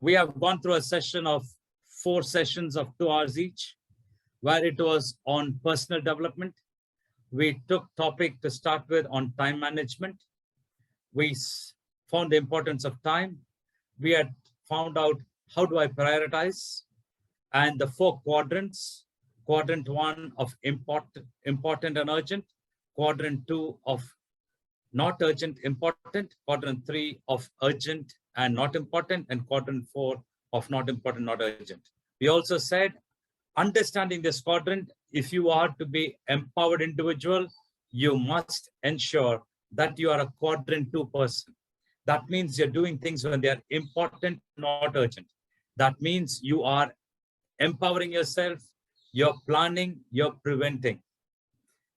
We have gone through a session of 4 sessions of 2 hours each, where it was on personal development. We took topic to start with on time management. We found the importance of time. We had found out how do I prioritize, and the 4 quadrants. Quadrant 1 of important and urgent, quadrant 2 of not urgent, important, quadrant 3 of urgent and not important, and quadrant 4 of not important, not urgent. We also said, understanding this quadrant, if you are to be empowered individual, you must ensure that you are a quadrant 2 person. That means you're doing things when they are important, not urgent. That means you are empowering yourself, you're planning, you're preventing.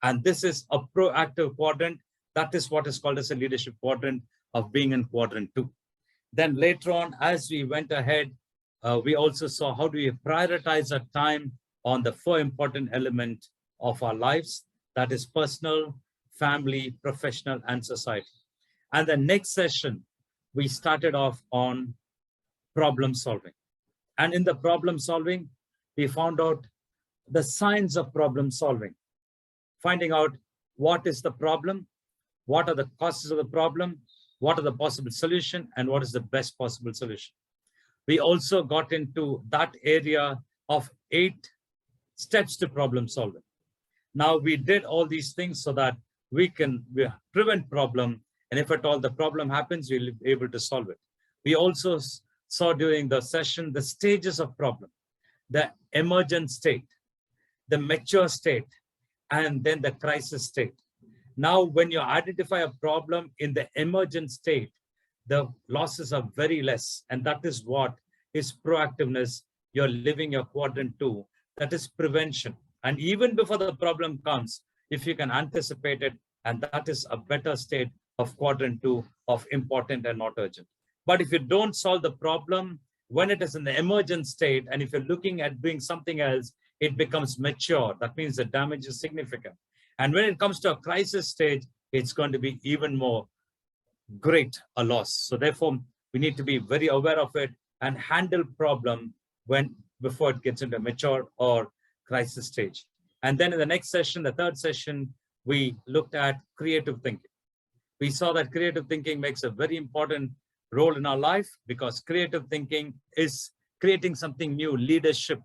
And this is a proactive quadrant. That is what is called as a leadership quadrant of being in quadrant 2. Then later on, as we went ahead, we also saw how do we prioritize our time on the 4 important elements of our lives. That is personal, family, professional, and society. And the next session, we started off on problem solving. And in the problem solving, we found out the science of problem solving, finding out what is the problem, what are the causes of the problem, what are the possible solution, and what is the best possible solution. We also got into that area of 8 steps to problem solving. Now we did all these things so that we can prevent problem, and if at all the problem happens, we'll be able to solve it. We also saw during the session the stages of problem, the emergent state, the mature state, and then the crisis state. Now, when you identify a problem in the emergent state, the losses are very less. And that is what is proactiveness. You're living your quadrant 2. That is prevention. And even before the problem comes, if you can anticipate it, and that is a better state of quadrant 2 of important and not urgent. But if you don't solve the problem, when it is in the emergent state, and if you're looking at doing something else, it becomes mature. That means the damage is significant. And when it comes to a crisis stage, it's going to be even more great a loss. So therefore, we need to be very aware of it and handle problem before it gets into a mature or crisis stage. And then in the next session, the 3rd session, we looked at creative thinking. We saw that creative thinking makes a very important role in our life, because creative thinking is creating something new, leadership.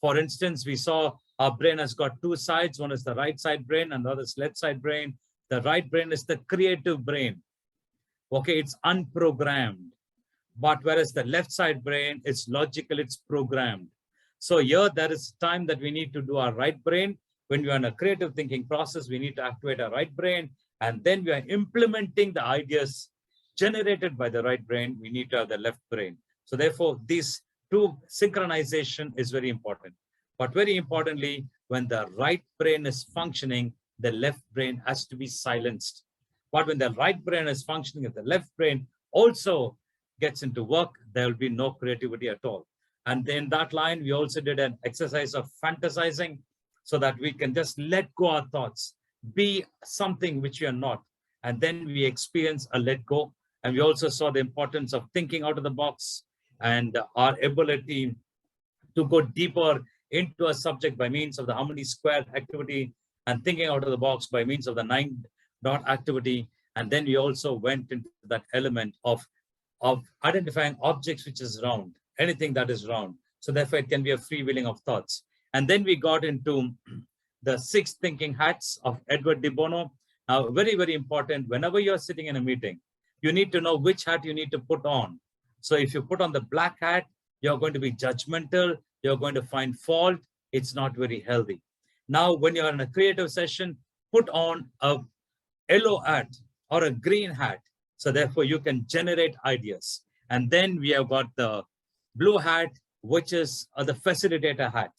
For instance, we saw our brain has got 2 sides. One is the right side brain and the other is left side brain. The right brain is the creative brain. Okay, it's unprogrammed. But whereas the left side brain is logical, it's programmed. So here there is time that we need to do our right brain. When we are in a creative thinking process, we need to activate our right brain. And then we are implementing the ideas generated by the right brain. We need to have the left brain. So therefore, these 2 synchronization is very important. But very importantly, when the right brain is functioning, the left brain has to be silenced. But when the right brain is functioning, if the left brain also gets into work, there will be no creativity at all. And in that line, we also did an exercise of fantasizing so that we can just let go our thoughts, be something which we are not. And then we experience a let go. And we also saw the importance of thinking out of the box and our ability to go deeper into a subject by means of the harmony square activity and thinking out of the box by means of the 9-dot activity. And then we also went into that element of identifying objects which is round, anything that is round. So therefore, it can be a freewheeling of thoughts. And then we got into the 6 thinking hats of Edward de Bono. Now, very, very important, whenever you're sitting in a meeting, you need to know which hat you need to put on. So if you put on the black hat, you're going to be judgmental, you're going to find fault, it's not very healthy. Now, when you're in a creative session, put on a yellow hat or a green hat. So therefore, you can generate ideas. And then we have got the blue hat, which is the facilitator hat.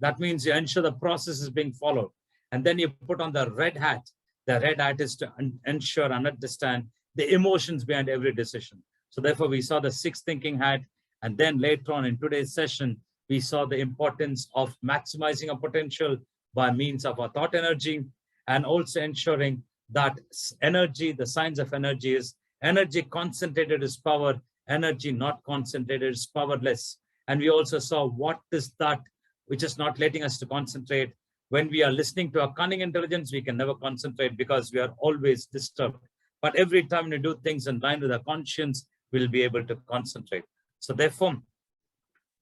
That means you ensure the process is being followed. And then you put on the red hat. The red hat is to ensure and understand the emotions behind every decision. So therefore, we saw the 6 thinking hat. And then later on in today's session, we saw the importance of maximizing our potential by means of our thought energy, and also ensuring that energy, the science of energy is energy concentrated is power. Energy not concentrated is powerless. And we also saw what is that which is not letting us to concentrate. When we are listening to a cunning intelligence, we can never concentrate because we are always disturbed. But every time we do things in line with our conscience, we'll be able to concentrate. So therefore,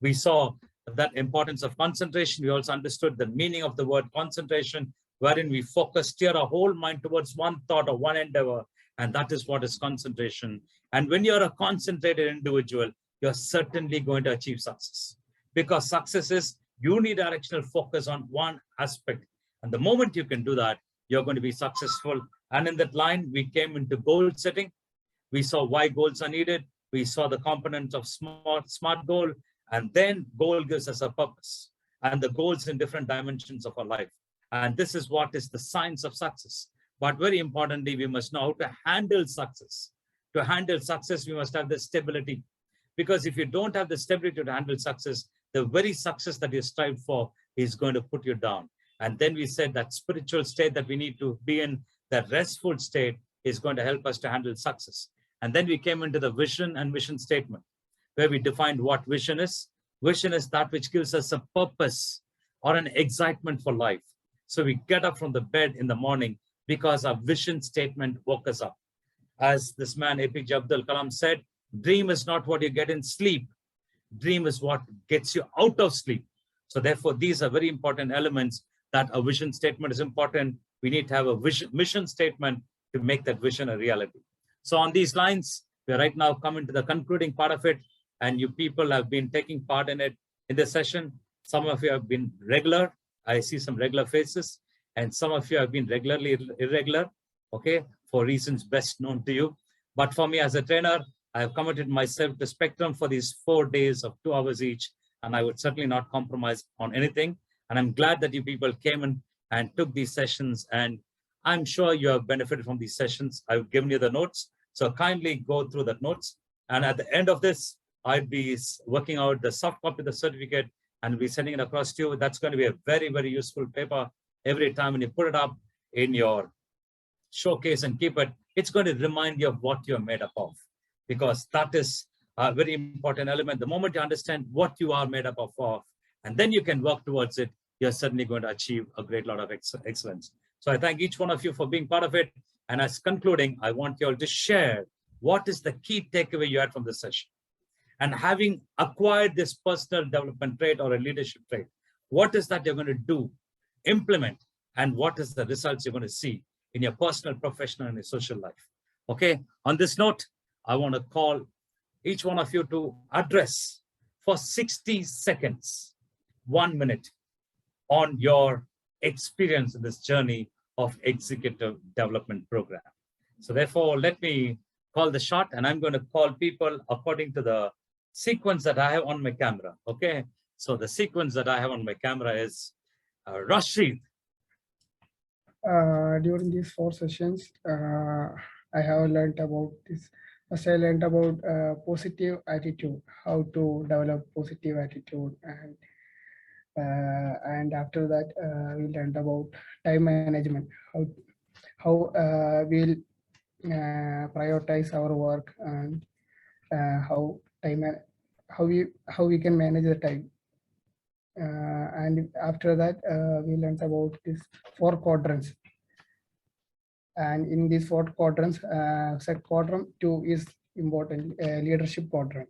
we saw that importance of concentration. We also understood the meaning of the word concentration, wherein we focus, steer our whole mind towards one thought or one endeavor. And that is what is concentration. And when you're a concentrated individual, you're certainly going to achieve success. Because success is unidirectional focus on one aspect. And the moment you can do that, you're going to be successful. And in that line, we came into goal setting. We saw why goals are needed. We saw the components of smart goal. And then goal gives us a purpose. And the goals in different dimensions of our life. And this is what is the science of success. But very importantly, we must know how to handle success. To handle success, we must have the stability. Because if you don't have the stability to handle success, the very success that you strive for is going to put you down. And then we said that spiritual state that we need to be in, that restful state, is going to help us to handle success. And then we came into the vision and mission statement, where we defined what vision is. Vision is that which gives us a purpose or an excitement for life. So we get up from the bed in the morning because our vision statement woke us up. As this man, APJ Abdul Kalam, said, dream is not what you get in sleep. Dream is what gets you out of sleep. So therefore, these are very important elements that a vision statement is important. We need to have a mission statement to make that vision a reality. So on these lines, we're right now coming to the concluding part of it. And you people have been taking part in it in this session. Some of you have been regular. I see some regular faces. And some of you have been regularly irregular, okay, for reasons best known to you. But for me as a trainer, I have committed myself to Spectrum for these 4 days of 2 hours each. And I would certainly not compromise on anything. And I'm glad that you people came in and took these sessions. And I'm sure you have benefited from these sessions. I've given you the notes. So kindly go through the notes. And at the end of this, I'd be working out the soft copy of the certificate and be sending it across to you. That's going to be a very, very useful paper. Every time when you put it up in your showcase and keep it, it's going to remind you of what you're made up of, because that is a very important element. The moment you understand what you are made up of, and then you can work towards it, you're certainly going to achieve a great lot of excellence. So I thank each one of you for being part of it. And as concluding, I want you all to share what is the key takeaway you had from this session. And having acquired this personal development trait or a leadership trait, what is that you're going to do, implement, and what is the results you're going to see in your personal, professional, and your social life. Okay, on this note, I want to call each one of you to address for 60 seconds, 1 minute, on your experience in this journey of executive development program. So therefore, let me call the shot, and I'm going to call people according to the sequence that I have on my camera. Okay, so the sequence that I have on my camera is Rashid. During these 4 sessions, I have learned about this. First, I learned about positive attitude, how to develop positive attitude, and after that, we learned about time management, how we'll prioritize our work, and how we can manage the time. And after that, we learned about these 4 quadrants. And in these 4 quadrants, set quadrant 2 is important, leadership quadrant.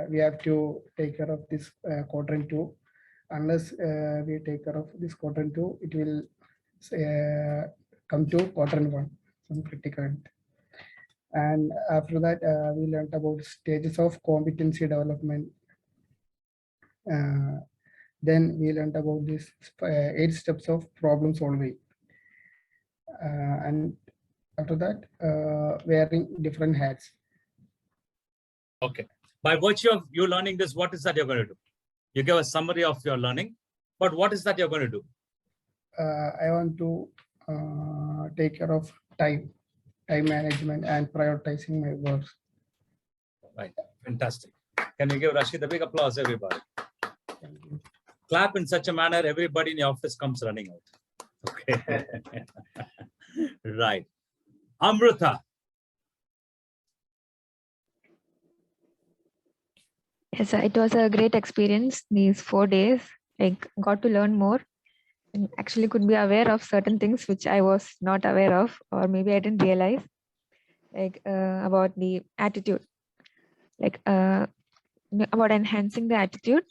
We have to take care of this quadrant 2. Unless we take care of this quadrant 2, it will come to quadrant 1, some critical. And after that, we learned about stages of competency development. Then we learned about this 8 steps of problem solving. And after that, wearing different hats. Okay. By virtue of you learning this, what is that you're going to do? You give a summary of your learning, but what is that you're going to do? I want to take care of time management and prioritizing my works. Right. Fantastic. Can we give Rashid a big applause, everybody? Thank you. Clap in such a manner, everybody in the office comes running out. Okay. Right. Amrita. Yes, it was a great experience. These 4 days, I got to learn more and actually could be aware of certain things which I was not aware of, or maybe I didn't realize, about the attitude, like about enhancing the attitude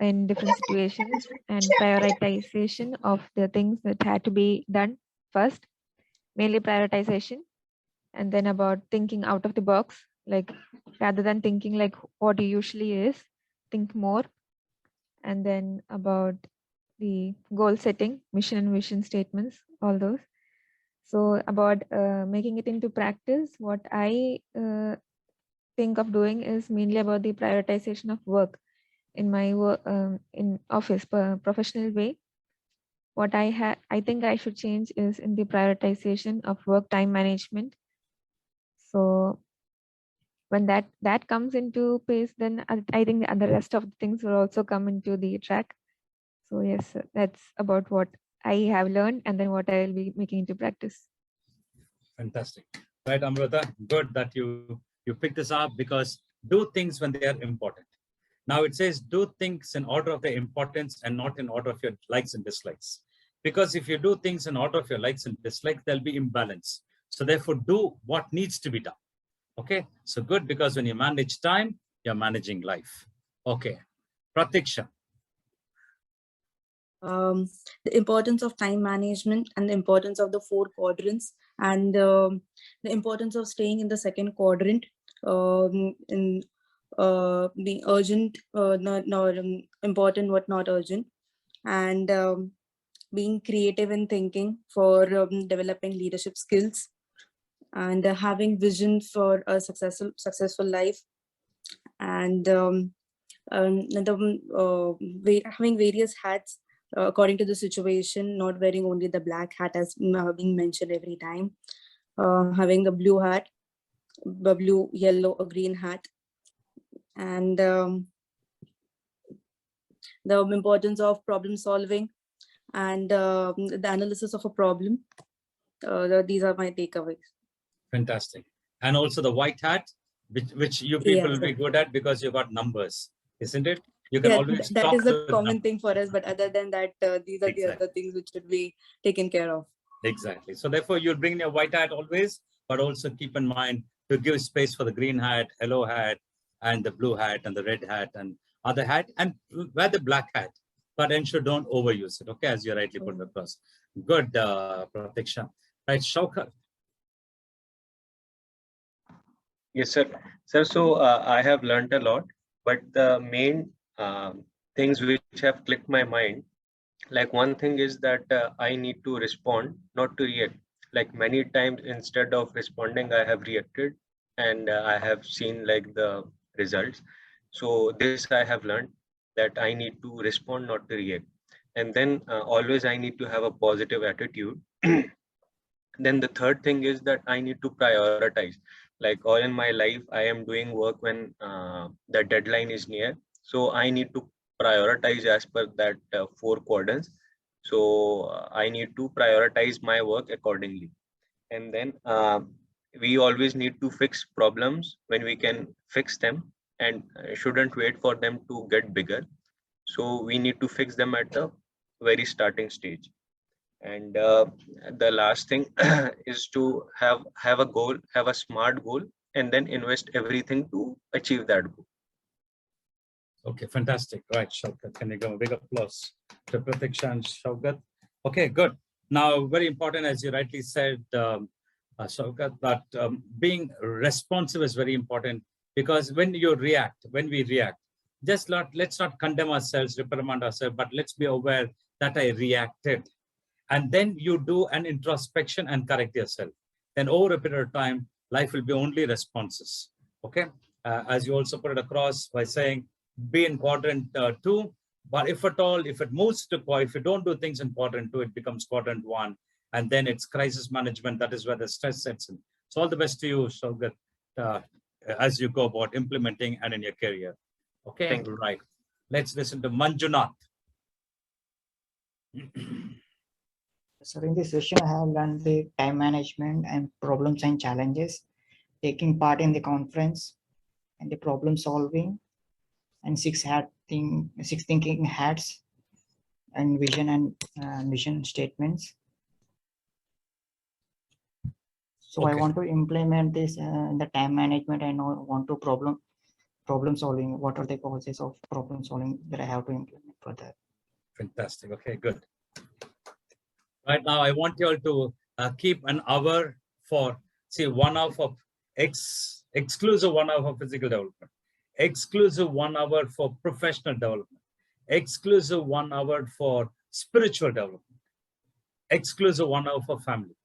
in different situations and prioritization of the things that had to be done first, mainly prioritization, and then about thinking out of the box, like rather than thinking like what you usually is, think more, and then about the goal setting, mission and vision statements, all those. So about making it into practice, what I think of doing is mainly about the prioritization of work in my work, in office professional way. What I think I should change is in the prioritization of work time management. So when that comes into place, then I think the rest of the things will also come into the track. So yes, that's about what I have learned and then what I will be making into practice. Fantastic. Right, Amrita, good that you picked this up, because do things when they are important. Now it says do things in order of their importance and not in order of your likes and dislikes. Because if you do things in order of your likes and dislikes, there'll be imbalance. So therefore, do what needs to be done. Okay, so good, because when you manage time, you're managing life. Okay, Pratiksha. The importance of time management and the importance of the 4 quadrants, and the importance of staying in the second quadrant, in being urgent, not important but not urgent, and being creative in thinking for developing leadership skills, and having vision for a successful life, and having various hats according to the situation, not wearing only the black hat as being mentioned every time, having the blue hat, the blue, yellow, or green hat, and the importance of problem solving and the analysis of a problem. These are my takeaways. Fantastic. And also the white hat, which you people will be good at because you got numbers, isn't it? You can always that talk is a with common numbers. thing for us, but other than that, these are the other things which should be taken care of. Exactly. So therefore, you'll bring your white hat always, but also keep in mind to give space for the green hat, yellow hat, and the blue hat, and the red hat, and other hat, and wear the black hat, but ensure don't overuse it. Okay, as you rightly put across. Good, Pratiksha. Right, Shaukat. Yes, sir. Sir, so I have learned a lot, but the main things which have clicked my mind, like one thing is that I need to respond, not to react. Like many times, instead of responding, I have reacted, and I have seen like the results. So this I have learned, that I need to respond, not to react. And then always I need to have a positive attitude. Then the third thing is that I need to prioritize. Like all in my life, I am doing work when the deadline is near, so I need to prioritize as per that 4 quadrants. So I need to prioritize my work accordingly. And then we always need to fix problems when we can fix them, and shouldn't wait for them to get bigger. So we need to fix them at the very starting stage. And the last thing is to have a goal, have a smart goal, and then invest everything to achieve that goal. Okay, fantastic. Right, Shaukat. Can you give a big applause to Pratiksha and Shaukat? Okay, good. Now, very important, as you rightly said, Shaukat, that being responsive is very important, because when we react, let's not condemn ourselves, reprimand ourselves, but let's be aware that I reacted. And then you do an introspection and correct yourself. Then over a period of time, life will be only responses. Okay, as you also put it across by saying, be in quadrant 2, but if at all, if it moves to if you don't do things in quadrant 2, it becomes quadrant 1, and then it's crisis management. That is where the stress sets in. So all the best to you, Shaukat, as you go about implementing and in your career. Okay, right. Let's listen to Manjunath. So in this session, I have learned the time management and problems and challenges, taking part in the conference and the problem solving, and six thinking hats, and vision and mission statements. So I Okay. want to implement this in the time management. I want to problem solving. What are the causes of problem solving that I have to implement for that? Fantastic. Okay, good. Right now, I want you all to keep an hour for, see, 1 hour for exclusive 1 hour for physical development, exclusive 1 hour for professional development, exclusive 1 hour for spiritual development, exclusive 1 hour for family.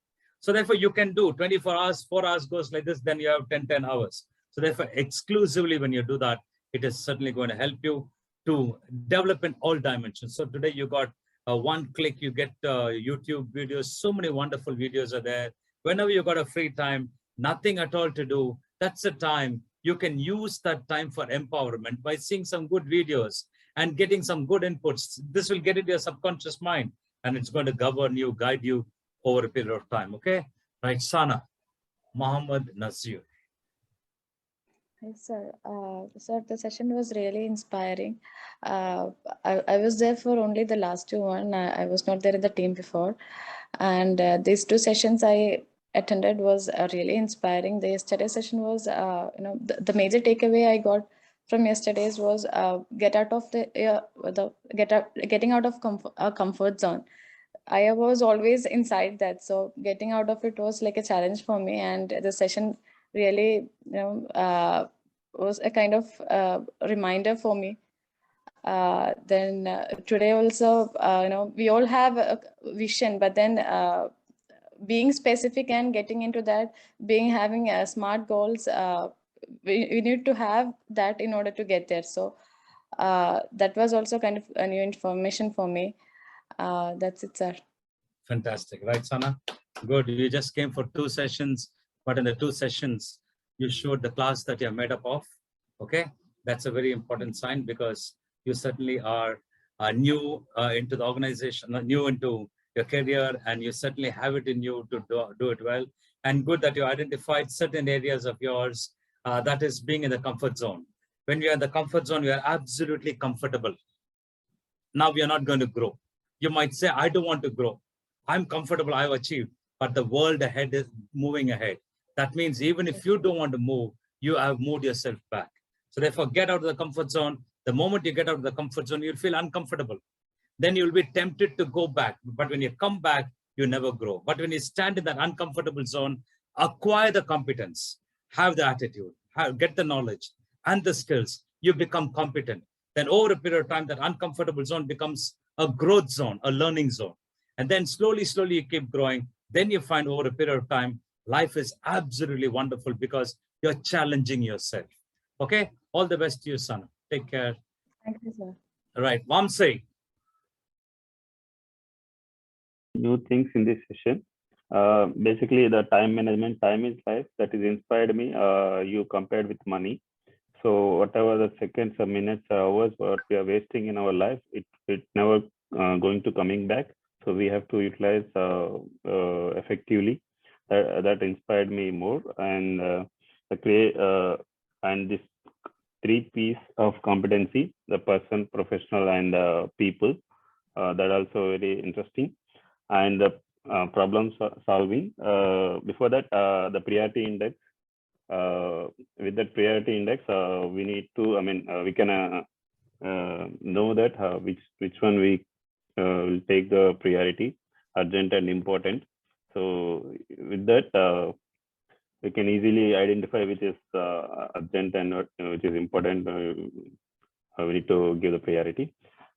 So therefore, you can do 24 hours, 4 hours goes like this, then you have 10 hours. So therefore, exclusively when you do that, it is certainly going to help you to develop in all dimensions. So today you got one click, you get YouTube videos, so many wonderful videos are there. Whenever you got a free time, nothing at all to do, that's the time. You can use that time for empowerment by seeing some good videos and getting some good inputs. This will get into your subconscious mind and it's going to govern you, guide you over a period of time. Okay, right, Sana, Muhammad Nazir. Yes, sir. Sir, the session was really inspiring. I was there for only the last one. I was not there in the team before. And these 2 sessions I attended was really inspiring. The yesterday session was, the major takeaway I got from yesterday's was getting out of comfort zone. I was always inside that, so getting out of it was like a challenge for me. And the session really, was a kind of reminder for me. Then today also, we all have a vision, but then being specific and getting into that, having smart goals, we need to have that in order to get there. So that was also kind of a new information for me. That's it, sir. Fantastic, right, Sana? Good. You just came for 2 sessions, but in the 2 sessions, you showed the class that you're made up of. Okay, that's a very important sign because you certainly are new into the organization, new into your career, and you certainly have it in you to do it well. And good that you identified certain areas of yours that is being in the comfort zone. When we are in the comfort zone, we are absolutely comfortable. Now we are not going to grow. You might say, I don't want to grow. I'm comfortable, I've achieved, but the world ahead is moving ahead. That means even if you don't want to move, you have moved yourself back. So therefore, get out of the comfort zone. The moment you get out of the comfort zone, you'll feel uncomfortable. Then you'll be tempted to go back. But when you come back, you never grow. But when you stand in that uncomfortable zone, acquire the competence, have the attitude, get the knowledge and the skills, you become competent. Then over a period of time, that uncomfortable zone becomes a growth zone, a learning zone. And then slowly you keep growing. Then you find over a period of time, life is absolutely wonderful because you're challenging yourself. Okay, all the best to you, Sana. Take care. Thank you, sir. All right, Vamsi. New things in this session. Basically, the time management, time is life, that is inspired me. You compared with money. So whatever the seconds or minutes or hours what we are wasting in our life, it never going to coming back. So we have to utilize effectively. That inspired me more. And and this 3 P's of competency: the person, professional, and people. That also very interesting. And the problem solving. Before that, the priority index. With that priority index, we need to, we can know that which one we will take the priority, urgent and important. So with that, we can easily identify which is urgent and which is important. We need to give the priority.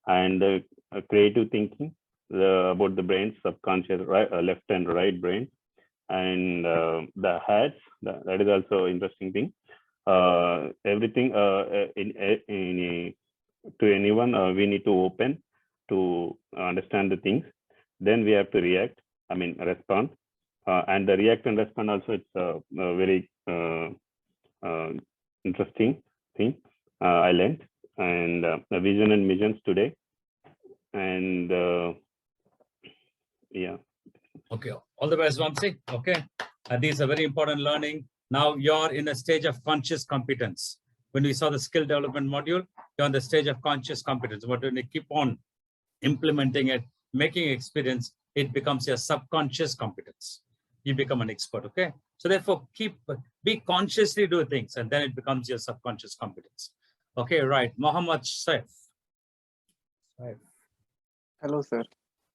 And creative thinking about the brain, subconscious, left and right brain. And the hats, that is also interesting thing. Everything to anyone, we need to open to understand the things. Then we have to react, respond. And the react and respond also, it's a very interesting thing I learned. And the vision and missions today. And yeah. Okay, all the best, Vamsi. Okay, these are very important learning. Now you're in a stage of conscious competence. When we saw the skill development module, you're on the stage of conscious competence. But when you keep on implementing it, making experience, it becomes your subconscious competence. You become an expert, okay? So therefore, be consciously do things, and then it becomes your subconscious competence. Okay, right. Mohammed Saif. Hello, sir.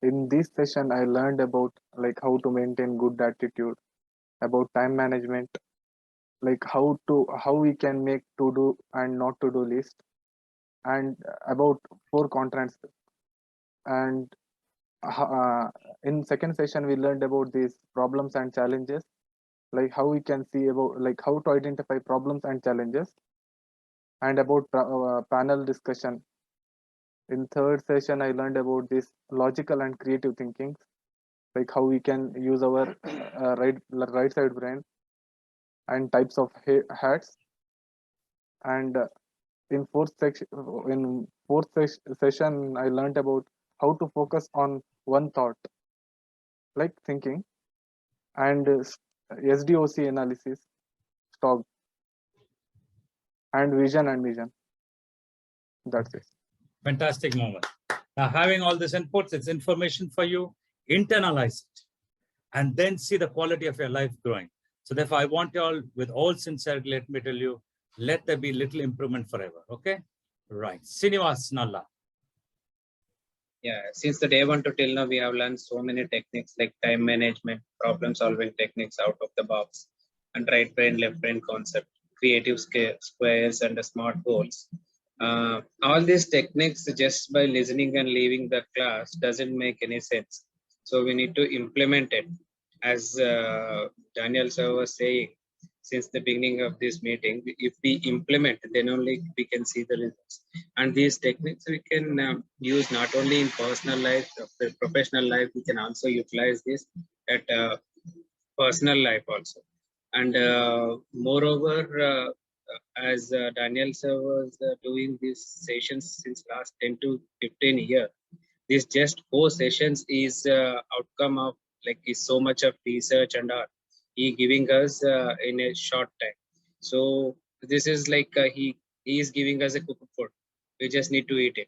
In this session, I learned about like how to maintain good attitude, about time management, like how we can make to do and not to do list, and about 4 quadrants. And in second session, we learned about these problems and challenges, like how we can see about like how to identify problems and challenges, and about panel discussion. In third session, I learned about this logical and creative thinking, like how we can use our right side brain and types of hats. And in fourth session, I learned about how to focus on one thought, like thinking, and SDOC analysis, stock, and vision and mission. That's it. Fantastic, Mohammed. Now, having all this inputs, it's information for you, internalize it, and then see the quality of your life growing. So therefore, I want you all, with all sincerity, let me tell you, let there be little improvement forever, okay? Right. Srinivas Nalla. Yeah, since the day one to till now, we have learned so many techniques like time management, problem solving techniques out of the box, and right brain, left brain concept, creative squares, and the smart goals. All these techniques, just by listening and leaving the class, doesn't make any sense. So we need to implement it. As Daniel sir was saying, since the beginning of this meeting, if we implement, then only we can see the results. And these techniques we can use not only in personal life, professional life, we can also utilize this at personal life also. And moreover, as Daniel sir was doing these sessions since last 10 to 15 years, this just 4 sessions is outcome of like is so much of research and art he giving us in a short time. So this is like he is giving us a cooked food. We just need to eat it.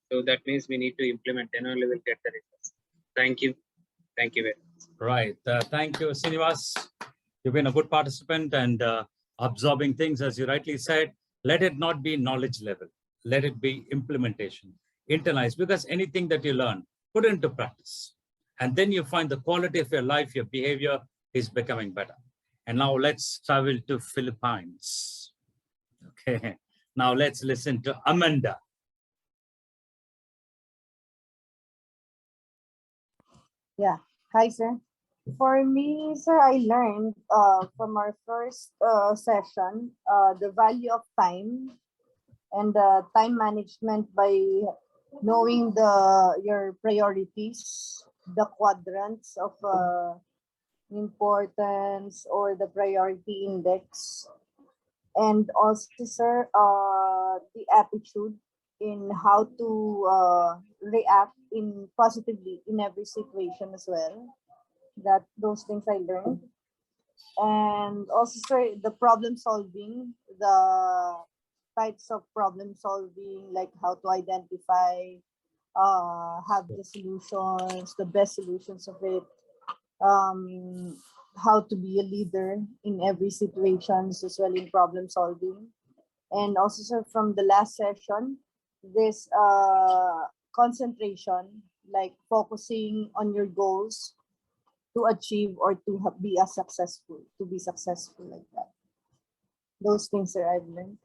So that means we need to implement, then only we'll get the results. Thank you. Thank you very much. Right. Thank you, Srinivas. You've been a good participant and absorbing things, as you rightly said. Let it not be knowledge level. Let it be implementation, internalize, because anything that you learn, put it into practice. And then you find the quality of your life, your behavior is becoming better. And now let's travel to Philippines. Okay. Now let's listen to Amanda. Yeah. Hi, sir. For me, sir, I learned from our first session the value of time and time management by knowing your priorities, the quadrants of importance or the priority index, and also, sir, the attitude in how to react in positively in every situation as well. Those things I learned. And also, sir, the problem solving, the types of problem solving, like how to identify, have the solutions, the best solutions of it, how to be a leader in every situations as well in problem solving. And also, sir, from the last session, this concentration, like focusing on your goals to achieve or to be successful like that. Those things that I've learned.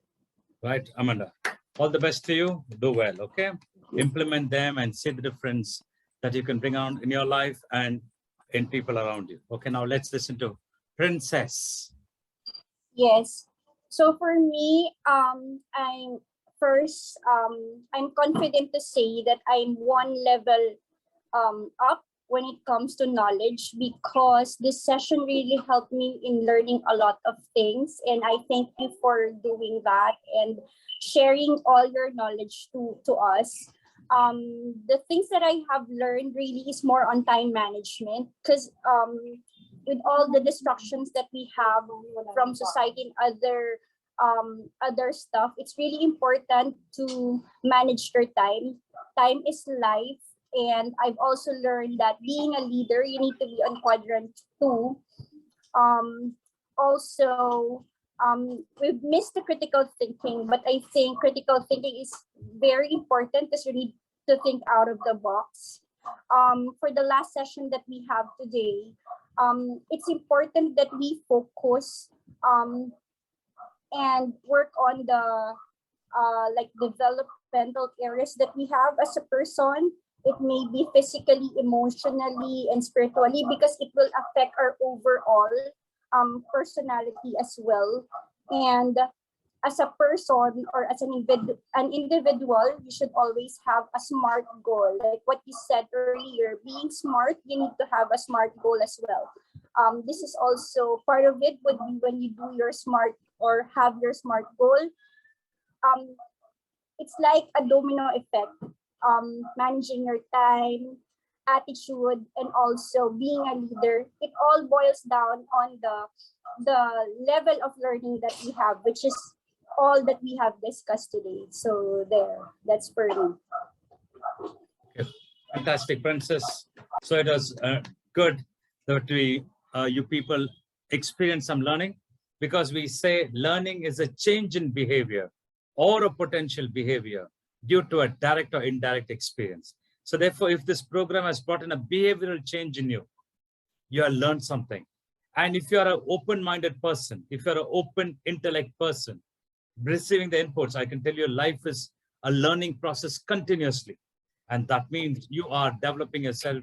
Right, Amanda. All the best to you. Do well, okay? Implement them and see the difference that you can bring on in your life and in people around you. Okay, now let's listen to Princess. Yes. So for me, I'm confident to say that I'm one level up when it comes to knowledge, because this session really helped me in learning a lot of things. And I thank you for doing that and sharing all your knowledge to us. The things that I have learned really is more on time management, because with all the distractions that we have from society and other other stuff, it's really important to manage your time. Time is life. And I've also learned that being a leader, you need to be on quadrant 2. Also, we've missed the critical thinking, but I think critical thinking is very important because you need to think out of the box. For the last session that we have today, it's important that we focus and work on the like developmental areas that we have as a person. It may be physically, emotionally, and spiritually, because it will affect our overall personality as well. And as a person or as an individual, you should always have a SMART goal. Like what you said earlier, being smart, you need to have a SMART goal as well. This is also part of it would be when you do your SMART or have your SMART goal. It's like a domino effect. Managing your time, attitude, and also being a leader. It all boils down on the level of learning that we have, which is all that we have discussed today. So that's for me. Okay. Fantastic, Princess. So it was good that you people experience some learning, because we say learning is a change in behavior or a potential behavior due to a direct or indirect experience. So therefore, if this program has brought in a behavioral change in you, you have learned something. And if you're an open-minded person, if you're an open intellect person, receiving the inputs, I can tell you life is a learning process continuously. And that means you are developing yourself,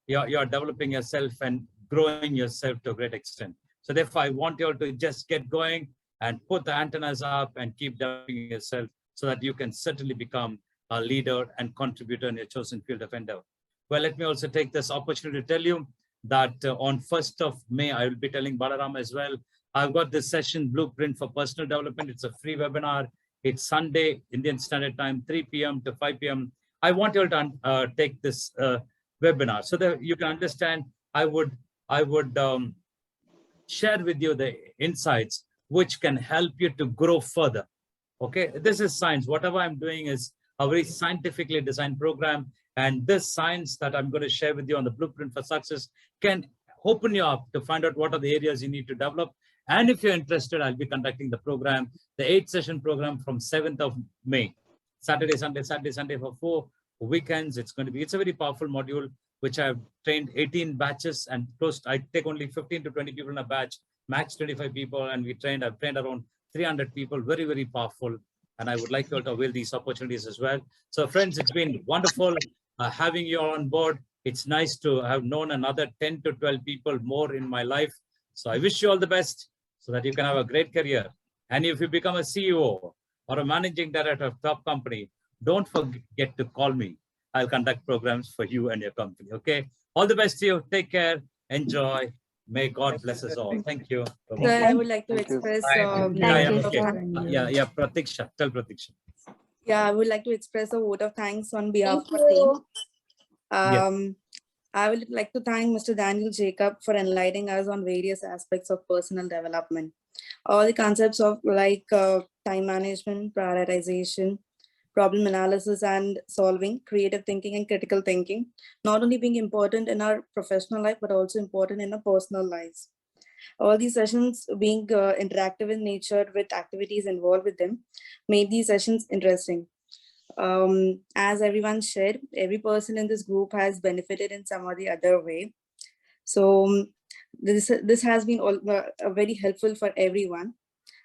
you are developing yourself and growing yourself to a great extent. So therefore, I want you all to just get going and put the antennas up and keep developing yourself so that you can certainly become a leader and contributor in your chosen field of endeavor. Well, let me also take this opportunity to tell you that on 1st of May, I will be telling Balaram as well. I've got this session, Blueprint for Personal Development. It's a free webinar. It's Sunday, Indian Standard Time, 3 p.m. to 5 p.m. I want you all to take this webinar so that you can understand. I would share with you the insights which can help you to grow further. Okay, this is science. Whatever I'm doing is a very scientifically designed program. And this science that I'm going to share with you on the Blueprint for Success can open you up to find out what are the areas you need to develop. And if you're interested, I'll be conducting the program, the 8-session program from 7th of May, Saturday, Sunday for 4 weekends. It's a very powerful module, which I've trained 18 batches and I take only 15 to 20 people in a batch, max 25 people. And I've trained around 300 people, very, very powerful. And I would like you all to avail these opportunities as well. So friends, it's been wonderful having you all on board. It's nice to have known another 10 to 12 people more in my life. So I wish you all the best so that you can have a great career. And if you become a CEO or a managing director of top company, don't forget to call me. I'll conduct programs for you and your company. Okay. All the best to you. Take care. Enjoy. May God bless us all. Thank you. So I would like to express Pratiksha. Tell Pratiksha. Yeah, I would like to express a vote of thanks on behalf Thank of our you. team. I would like to thank Mr. Daniel Jacob for enlightening us on various aspects of personal development. All the concepts of time management, prioritization, problem analysis and solving, creative thinking and critical thinking, not only being important in our professional life, but also important in our personal lives. All these sessions being interactive in nature with activities involved with them made these sessions interesting. As everyone shared, every person in this group has benefited in some or the other way. So this has been very helpful for everyone.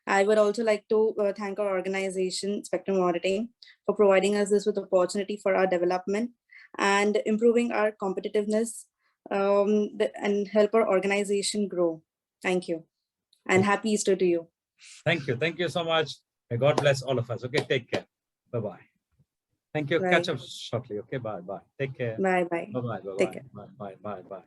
I would also like to thank our organization, Spectrum Auditing, for providing us this with opportunity for our development and improving our competitiveness and help our organization grow. Thank you. And happy Easter to you. Thank you. Thank you so much. May God bless all of us. Okay, take care. Bye-bye. Thank you. Bye. Catch up shortly. Okay, bye-bye. Take care. Bye-bye. Bye-bye. Bye-bye. Take care. Bye-bye. Bye-bye.